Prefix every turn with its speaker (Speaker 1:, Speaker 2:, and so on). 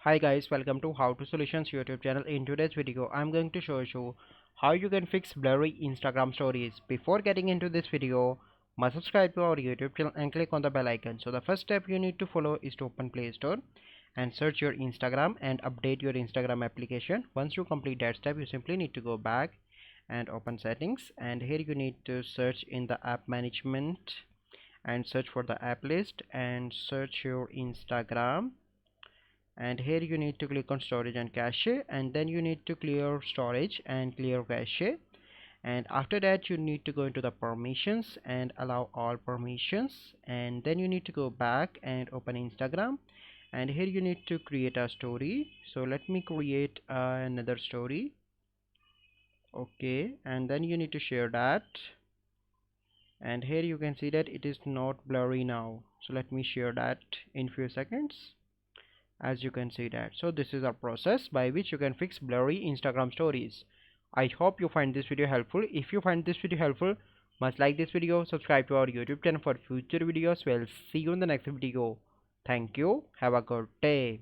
Speaker 1: Hi guys, welcome to How to Solutions YouTube channel. In today's video, I'm going to show you how you can fix blurry Instagram stories. Before getting into this video, must subscribe to our YouTube channel and click on the bell icon. So the first step you need to follow is to open Play Store and search your Instagram and update your Instagram application. Once you complete that step, you simply need to go back and open settings, and here you need to search in the app management and search for the app list and search your Instagram, and here you need to click on storage and cache, and then you need to clear storage and clear cache, and after that you need to go into the permissions and allow all permissions, and then you need to go back and open Instagram, and here you need to create a story. So let me create another story. Okay, and then you need to share that, and here you can see that it is not blurry now. So let me share that in few seconds. As you can see that, so this is a process by which you can fix blurry Instagram stories. I hope you find this video helpful. If you find this video helpful, must like this video, subscribe to our YouTube channel for future videos. We'll see you in the next video. Thank you, have a good day.